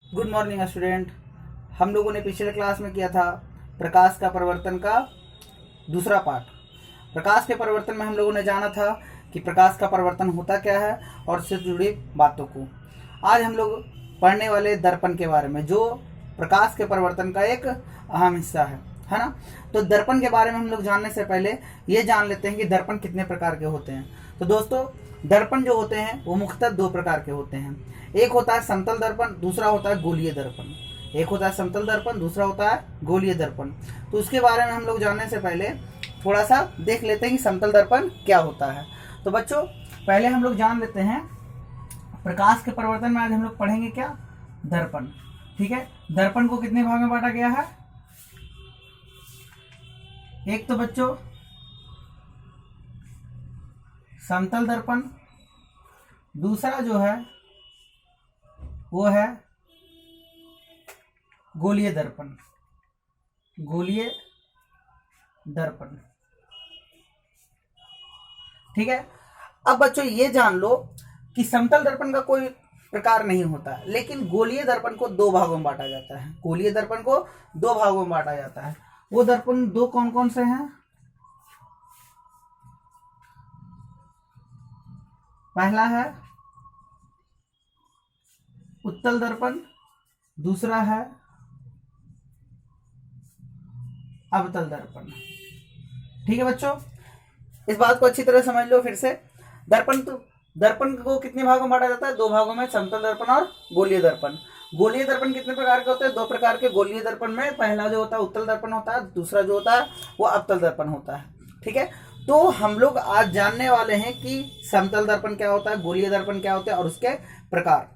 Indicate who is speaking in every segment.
Speaker 1: Good morning student. हम लोगों ने पिछले क्लास में किया था प्रकाश का परिवर्तन का दूसरा पार्ट। प्रकाश के परिवर्तन में हम लोगों ने जाना था कि प्रकाश का परिवर्तन होता क्या है और उससे जुड़ी बातों को। आज हम लोग पढ़ने वाले दर्पण के बारे में, जो प्रकाश के परिवर्तन का एक अहम हिस्सा है ना। तो दर्पण के बारे में हम लोग जानने से पहले ये जान लेते हैं कि दर्पण कितने प्रकार के होते हैं। तो दोस्तों, दर्पण जो होते हैं वो मुख्यतः दो प्रकार के होते हैं। एक होता है समतल दर्पण, दूसरा होता है गोलीय दर्पण। एक होता है समतल दर्पण, दूसरा होता है गोलीय दर्पण। तो उसके बारे में हम लोग जानने से पहले थोड़ा सा देख लेते हैं कि समतल दर्पण क्या होता है। तो बच्चों, पहले हम लोग जान लेते हैं प्रकाश के परिवर्तन में। आज हम लोग पढ़ेंगे क्या? दर्पण। ठीक है, दर्पण को कितने भाग में बांटा गया है? एक तो बच्चों समतल दर्पण, दूसरा जो है वो है गोलीय दर्पण। गोलीय दर्पण, ठीक है। अब बच्चों ये जान लो कि समतल दर्पण का कोई प्रकार नहीं होता, लेकिन गोलीय दर्पण को दो भागों में बांटा जाता है। गोलीय दर्पण को दो भागों में बांटा जाता है। वो दर्पण दो कौन कौन से हैं? पहला है उत्तल दर्पण, दूसरा है अवतल दर्पण। ठीक है बच्चों, इस बात को अच्छी तरह समझ लो फिर से। दर्पण को कितने भागों में बांटा जाता है? दो भागों में, समतल दर्पण और गोलीय दर्पण। गोलीय दर्पण कितने प्रकार के होते हैं? दो प्रकार के गोलीय दर्पण में। पहला जो होता है उत्तल दर्पण होता है, दूसरा जो होता है वो अवतल दर्पण होता है। ठीक है, तो हम लोग आज जानने वाले हैं कि समतल दर्पण क्या होता है, गोलीय दर्पण क्या होता है और उसके प्रकार।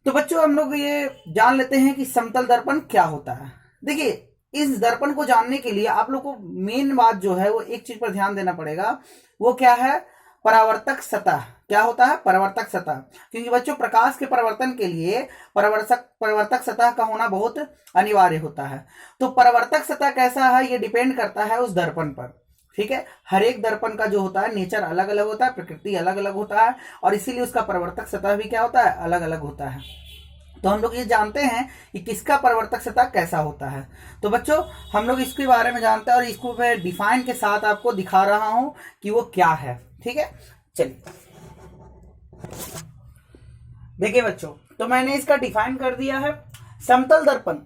Speaker 1: तो बच्चों, हम लोग ये जान लेते हैं कि समतल दर्पण क्या होता है। देखिए, इस दर्पण को जानने के लिए आप लोग को मेन बात जो है वो एक चीज पर ध्यान देना पड़ेगा। वो क्या है? परावर्तक सतह। क्या होता है? परावर्तक सतह। क्योंकि बच्चों, प्रकाश के परिवर्तन के लिए परावर्तक सतह का होना बहुत अनिवार्य होता है। तो परावर्तक सतह कैसा है ये डिपेंड करता है उस दर्पण पर। ठीक है, हर एक दर्पण का जो होता है नेचर अलग अलग होता है, प्रकृति अलग अलग होता है, और इसीलिए उसका परावर्तक सतह भी क्या होता है? अलग अलग होता है। तो हम लोग ये जानते हैं कि किसका परावर्तक सतह कैसा होता है। तो बच्चों, हम लोग इसके बारे में जानते हैं और इसको मैं डिफाइन के साथ आपको दिखा रहा हूं कि वो क्या है। ठीक है, चलिए देखिए बच्चों, तो मैंने इसका डिफाइन कर दिया है। समतल दर्पण।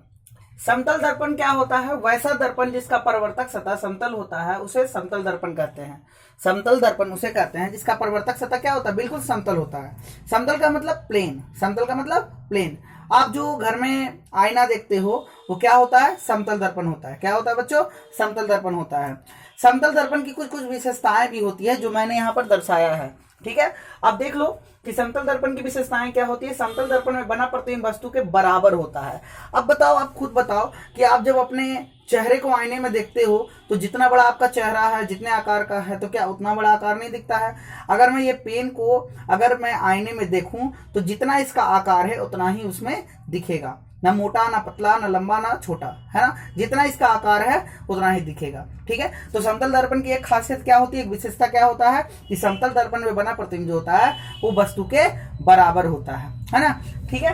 Speaker 1: समतल दर्पण क्या होता है? वैसा दर्पण जिसका परावर्तक सतह समतल होता है उसे समतल दर्पण कहते हैं। समतल दर्पण उसे कहते हैं जिसका परावर्तक सतह क्या होता है? बिल्कुल समतल होता है। समतल का मतलब प्लेन। समतल का मतलब प्लेन। आप जो घर में आईना देखते हो वो क्या होता है? समतल दर्पण होता है। क्या होता है बच्चों? समतल दर्पण होता है। समतल दर्पण की कुछ कुछ विशेषताएं भी होती है जो मैंने यहाँ पर दर्शाया है। ठीक है, अब देख लो कि समतल दर्पण की विशेषताएं क्या होती है। समतल दर्पण में बना प्रतिबिंब वस्तु के बराबर होता है। अब बताओ, आप खुद बताओ कि आप जब अपने चेहरे को आईने में देखते हो तो जितना बड़ा आपका चेहरा है, जितने आकार का है, तो क्या उतना बड़ा आकार नहीं दिखता है? अगर मैं ये पेन को अगर मैं आईने में देखूं तो जितना इसका आकार है उतना ही उसमें दिखेगा। ना मोटा, ना पतला, ना लंबा, ना छोटा, है ना। जितना इसका आकार है उतना ही दिखेगा। ठीक है, तो समतल दर्पण की एक खासियत क्या होती है, एक विशेषता क्या होता है कि समतल दर्पण में बना प्रतिबिंब जो होता है वो वस्तु के बराबर होता है ना। ठीक है,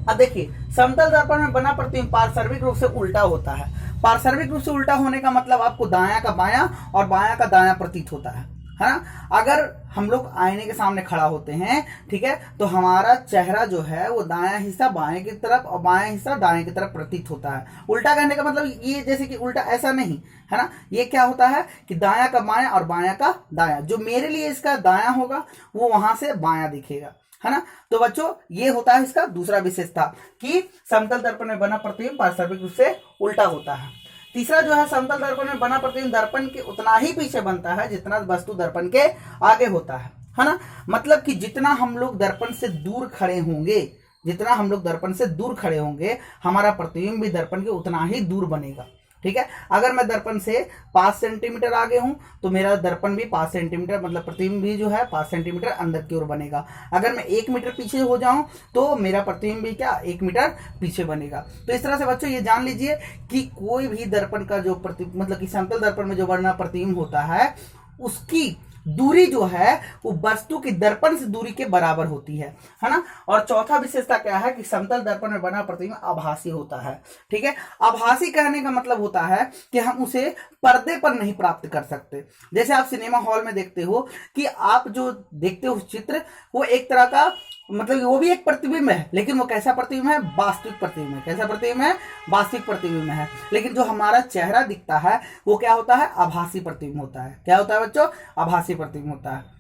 Speaker 1: अब देखिए, समतल दर्पण में बना प्रतिबिंब पार्श्विक रूप से उल्टा होता है। पार्श्विक रूप से उल्टा होने का मतलब आपको दायां का बायां और बायां का दायां प्रतीत होता है ना। अगर हम लोग आईने के सामने खड़ा होते हैं, ठीक है, तो हमारा चेहरा जो है वो दायां हिस्सा बाएं की तरफ और बायां हिस्सा दाएं की तरफ प्रतीत होता है। उल्टा कहने का मतलब ये जैसे कि उल्टा ऐसा नहीं है ना। ये क्या होता है कि दायां का बायां और बायां का दायां, जो मेरे लिए इसका दायां होगा वो वहां से बायां दिखेगा, है ना। तो बच्चों, ये होता है इसका दूसरा विशेषता कि समतल दर्पण में बना प्रतिबिंब पार्श्विक रूप से उल्टा होता है। तीसरा जो है, समतल दर्पण में बना प्रतिबिंब दर्पण के उतना ही पीछे बनता है जितना वस्तु दर्पण के आगे होता है ना। मतलब कि जितना हम लोग दर्पण से दूर खड़े होंगे, जितना हम लोग दर्पण से दूर खड़े होंगे, हमारा प्रतिबिंब भी दर्पण के उतना ही दूर बनेगा। ठीक है, अगर मैं दर्पण से 5 सेंटीमीटर आगे हूं तो मेरा दर्पण भी 5 सेंटीमीटर, मतलब प्रतिबिंब भी जो है 5 सेंटीमीटर अंदर की ओर बनेगा। अगर मैं 1 मीटर पीछे हो जाऊं तो मेरा प्रतिबिंब भी क्या 1 मीटर पीछे बनेगा। तो इस तरह से बच्चों ये जान लीजिए कि कोई भी दर्पण का जो मतलब कि समतल दर्पण में जो बना प्रतिबिंब होता है उसकी दूरी जो है वो वस्तु की दर्पण से दूरी के बराबर होती है ना। और चौथा विशेषता क्या है कि समतल दर्पण में बना प्रतिबिंब आभासी होता है। ठीक है, आभासी कहने का मतलब होता है कि हम उसे पर्दे पर नहीं प्राप्त कर सकते। जैसे आप सिनेमा हॉल में देखते हो कि आप जो देखते हो चित्र वो एक तरह का मतलब वो भी एक प्रतिबिंब है, लेकिन वो कैसा प्रतिबिंब है, वास्तविक प्रतिबिंब है। कैसा प्रतिबिंब है, वास्तविक प्रतिबिंब है। लेकिन जो हमारा चेहरा दिखता है वो क्या होता है, आभासी प्रतिबिंब होता है। क्या होता है बच्चों, आभासी प्रतिबिंब होता है।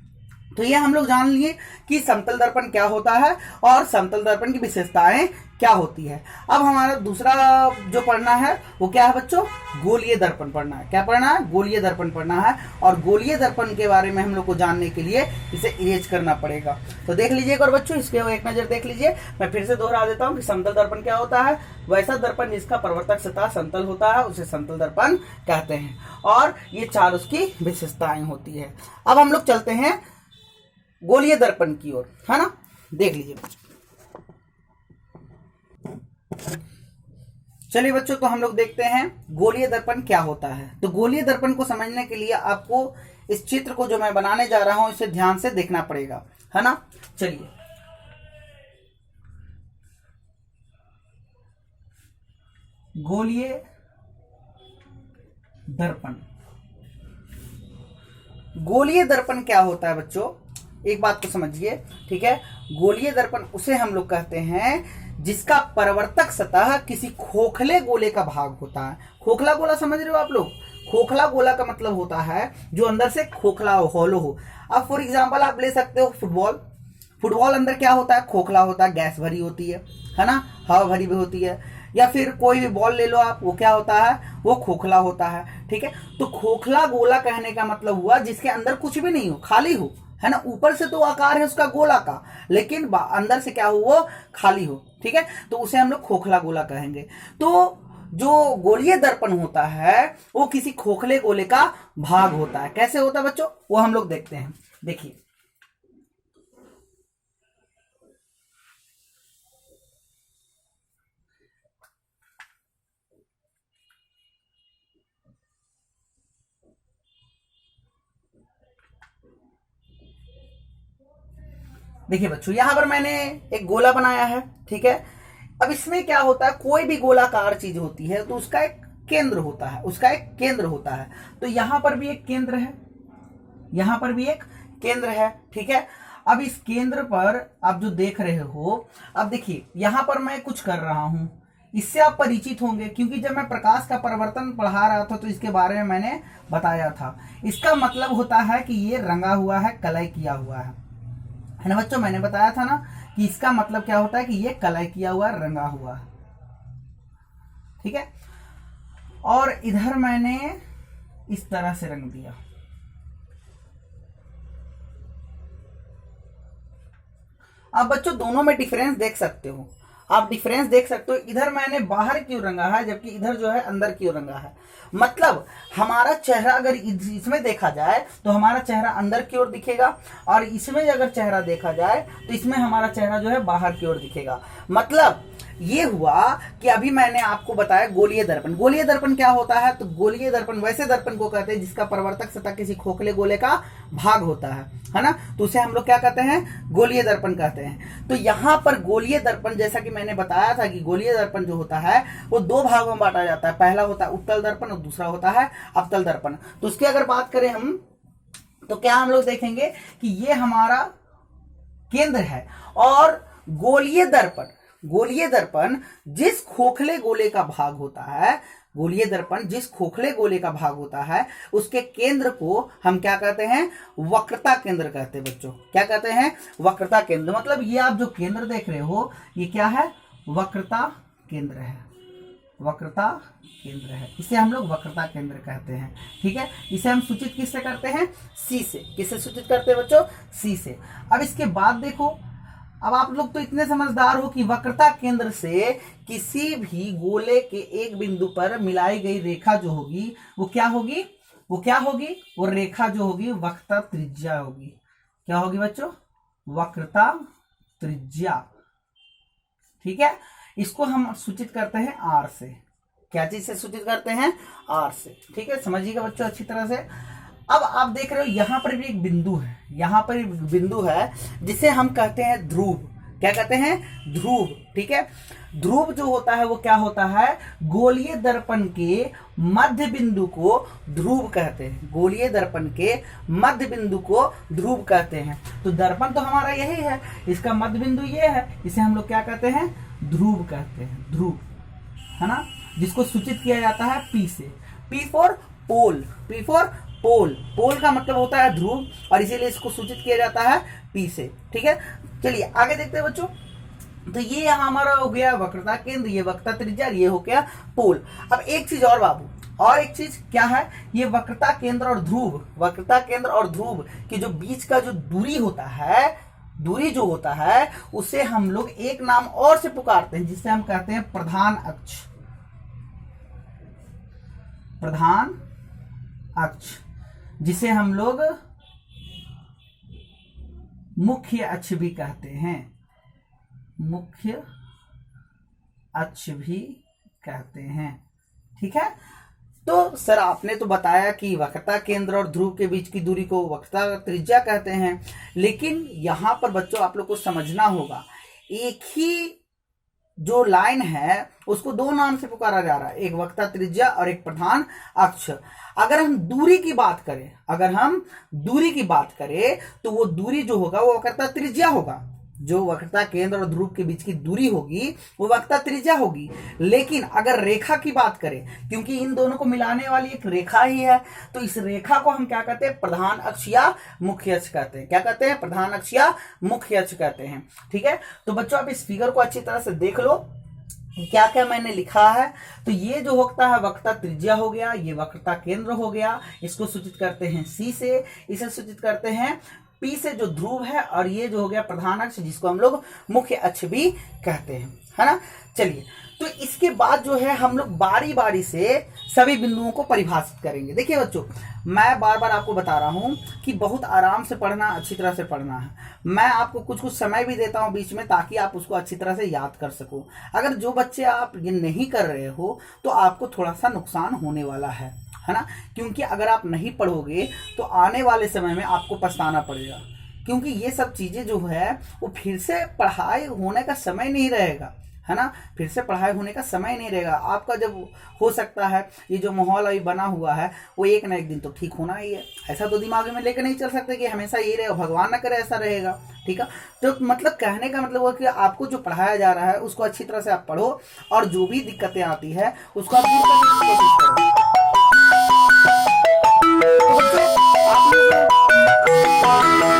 Speaker 1: तो ये हम लोग जान लिए कि समतल दर्पण क्या होता है और समतल दर्पण की विशेषताएं क्या होती है। अब हमारा दूसरा जो पढ़ना है वो क्या है बच्चों, गोलीय दर्पण पढ़ना है। क्या पढ़ना है, गोलीय दर्पण पढ़ना है। और गोलीय दर्पण के बारे में हम लोग को जानने के लिए इसे इरेज करना पड़ेगा। तो देख लीजिए और बच्चों इसके एक नजर देख लीजिए। मैं फिर से दोहरा देता हूँ कि समतल दर्पण क्या होता है, वैसा दर्पण जिसका प्रवर्तक सतह समतल होता है उसे समतल दर्पण कहते हैं। और ये चार उसकी विशेषताएं होती है। अब हम लोग चलते हैं गोलीय दर्पण की ओर, है ना। देख लीजिए बच्चों, चलिए बच्चों तो हम लोग देखते हैं गोलीय दर्पण क्या होता है। तो गोलीय दर्पण को समझने के लिए आपको इस चित्र को जो मैं बनाने जा रहा हूं इसे ध्यान से देखना पड़ेगा, है ना। चलिए गोलीय दर्पण, गोलीय दर्पण क्या होता है बच्चों, एक बात को समझिए। ठीक है, गोलीय दर्पण उसे हम लोग कहते हैं जिसका परावर्तक सतह किसी खोखले गोले का भाग होता है। खोखला गोला समझ रहे हो आप लोग, खोखला गोला का मतलब होता है जो अंदर से खोखला हो, होलो हो। अब फॉर एग्जांपल आप ले सकते हो फुटबॉल। फुटबॉल अंदर क्या होता है, खोखला होता है, गैस भरी होती है ना, हवा भरी भी होती है। या फिर कोई भी बॉल ले लो आप, वो क्या होता है, वो खोखला होता है। ठीक है, तो खोखला गोला कहने का मतलब हुआ जिसके अंदर कुछ भी नहीं हो, खाली हो, है ना। ऊपर से तो आकार है उसका गोला का, लेकिन अंदर से क्या हो, वो खाली हो। ठीक है, तो उसे हम लोग खोखला गोला कहेंगे। तो जो गोलीय दर्पण होता है वो किसी खोखले गोले का भाग होता है। कैसे होता है बच्चों, वो हम लोग देखते हैं। देखिए देखिए बच्चों, यहां पर मैंने एक गोला बनाया है। ठीक है, अब इसमें क्या होता है, कोई भी गोलाकार चीज होती है तो उसका एक केंद्र होता है, उसका एक केंद्र होता है। तो यहां पर भी एक केंद्र है, यहां पर भी एक केंद्र है। ठीक है, अब इस केंद्र पर आप जो देख रहे हो, अब देखिए यहां पर मैं कुछ कर रहा हूं, इससे आप परिचित होंगे क्योंकि जब मैं प्रकाश का परिवर्तन पढ़ा रहा था तो इसके बारे में मैंने बताया था। इसका मतलब होता है कि ये रंगा हुआ है, कलय किया हुआ है ना बच्चों। मैंने बताया था ना कि इसका मतलब क्या होता है कि ये कलय किया हुआ, रंगा हुआ। ठीक है, और इधर मैंने इस तरह से रंग दिया। आप बच्चों दोनों में डिफरेंस देख सकते हो, आप डिफरेंस देख सकते हो। इधर मैंने बाहर की ओर रंगा है जबकि इधर जो है अंदर की ओर रंगा है। मतलब हमारा चेहरा अगर इसमें देखा जाए तो हमारा चेहरा अंदर की ओर दिखेगा, और इसमें अगर चेहरा देखा जाए तो इसमें हमारा चेहरा जो है बाहर की ओर दिखेगा। मतलब ये हुआ कि अभी मैंने आपको बताया गोलीय दर्पण। गोलीय दर्पण क्या होता है, तो गोलीय दर्पण वैसे दर्पण को कहते हैं जिसका परावर्तक सतह किसी खोखले गोले का भाग होता है ना। तो उसे हम लोग क्या कहते हैं, गोलीय दर्पण कहते हैं। तो यहां पर गोलीय दर्पण, जैसा कि मैंने बताया था कि गोलीय दर्पण जो होता है वो दो भागों में बांटा जाता है। पहला होता है उत्तल दर्पण और दूसरा होता है अवतल दर्पण। तो उसकी अगर बात करें हम तो क्या हम लोग देखेंगे कि ये हमारा केंद्र है, और गोलीय दर्पण, गोलीय दर्पण जिस खोखले गोले का भाग होता है, गोलीय दर्पण जिस खोखले गोले का भाग होता है उसके केंद्र को हम क्या कहते हैं, वक्रता केंद्र कहते हैं बच्चों। क्या कहते हैं, वक्रता केंद्र। मतलब ये आप जो केंद्र देख रहे हो ये क्या है, वक्रता केंद्र है, वक्रता केंद्र है। इसे हम लोग वक्रता केंद्र कहते हैं। ठीक है, इसे हम सूचित किससे करते हैं, सी से। किससे सूचित करते हैं बच्चों, सी से। अब इसके बाद देखो, अब आप लोग तो इतने समझदार हो कि वक्रता केंद्र से किसी भी गोले के एक बिंदु पर मिलाई गई रेखा जो होगी वो क्या होगी, वो क्या होगी, वो रेखा जो होगी वक्रता त्रिज्या होगी। क्या होगी बच्चों, वक्रता त्रिज्या। ठीक है, इसको हम सूचित करते हैं आर से। क्या चीज से सूचित करते हैं, आर से। ठीक है, समझिएगा बच्चों अच्छी तरह से। अब आप देख रहे हो यहाँ पर भी एक बिंदु है, यहाँ पर एक बिंदु है जिसे हम कहते हैं ध्रुव। क्या कहते हैं? ध्रुव। ठीक है, ध्रुव जो होता है वो क्या होता है? गोलीय दर्पण के मध्य बिंदु को ध्रुव कहते हैं। गोलीय दर्पण के मध्य बिंदु को ध्रुव कहते हैं। तो दर्पण तो हमारा यही है, इसका मध्य बिंदु ये है, इसे हम लोग क्या कहते हैं? ध्रुव कहते हैं। ध्रुव, है ना, जिसको सूचित किया जाता है पी से। P for pole, P for pole. Pole का मतलब होता है ध्रुव और इसीलिए इसको सूचित किया जाता है पी से। ठीक है, चलिए आगे देखते हैं बच्चों। तो ये यहाँ हमारा हो गया वक्रता केंद्र, ये वक्रता त्रिज्या, ये हो गया पोल। अब एक चीज और बाबू, और एक चीज क्या है? ये वक्रता केंद्र और ध्रुव, वक्रता केंद्र और ध्रुव की जो बीच का जो दूरी होता है, दूरी जो होता है उसे हम लोग एक नाम और से पुकारते हैं, जिसे हम कहते हैं प्रधान अक्ष। प्रधान अक्ष, जिसे हम लोग मुख्य अक्ष भी कहते हैं, मुख्य अक्ष भी कहते हैं। ठीक है, तो सर आपने तो बताया कि वक्रता केंद्र और ध्रुव के बीच की दूरी को वक्रता त्रिज्या कहते हैं, लेकिन यहां पर बच्चों आप लोग को समझना होगा, एक ही जो लाइन है उसको दो नाम से पुकारा जा रहा है, एक वक्रता त्रिज्या और एक प्रधान अक्ष। अगर हम दूरी की बात करें, अगर हम दूरी की बात करें तो वो दूरी जो होगा वो वक्रता त्रिज्या होगा। जो वक्रता केंद्र और ध्रुव के बीच की दूरी होगी वो वक्रता त्रिज्या होगी। लेकिन अगर रेखा की बात करें, क्योंकि इन दोनों को मिलाने वाली एक रेखा ही है, तो इस रेखा को हम क्या कहते हैं? प्रधान अक्ष या मुख्य अक्ष कहते हैं। क्या कहते हैं? प्रधान अक्ष या मुख्य अक्ष कहते हैं। ठीक है, तो बच्चों आप इस फिगर को अच्छी तरह से देख लो, क्या क्या मैंने लिखा है। तो ये जो होता है वक्रता त्रिज्या हो गया, ये वक्रता केंद्र हो गया, इसको सूचित करते हैं सी से, इसे सूचित करते हैं पी से जो ध्रुव है, और ये जो हो गया प्रधान अक्ष जिसको हम लोग मुख्य अक्ष भी कहते हैं, है ना। चलिए, तो इसके बाद जो है हम लोग बारी बारी से सभी बिंदुओं को परिभाषित करेंगे। देखिए बच्चों, मैं बार बार आपको बता रहा हूं कि बहुत आराम से पढ़ना, अच्छी तरह से पढ़ना है। मैं आपको कुछ कुछ समय भी देता हूं बीच में, ताकि आप उसको अच्छी तरह से याद कर सको। अगर जो बच्चे आप ये नहीं कर रहे हो तो आपको थोड़ा सा नुकसान होने वाला है ना, क्योंकि अगर आप नहीं पढ़ोगे तो आने वाले समय में आपको पछताना पड़ेगा, क्योंकि ये सब चीजें जो है वो फिर से पढ़ाई होने का समय नहीं रहेगा, है ना। फिर से पढ़ाई होने का समय नहीं रहेगा आपका। जब हो सकता है ये जो माहौल अभी बना हुआ है वो एक ना एक दिन तो ठीक होना ही है, ऐसा तो दिमाग में लेकर नहीं चल सकते कि हमेशा ये रहेगा, भगवान ना करे ऐसा रहेगा। ठीक है, तो मतलब कहने का मतलब हुआ कि आपको जो पढ़ाया जा रहा है उसको अच्छी तरह से आप पढ़ो, और जो भी दिक्कतें आती है उसको आप दूर करने की कोशिश करो। तो बच्चों आप लोग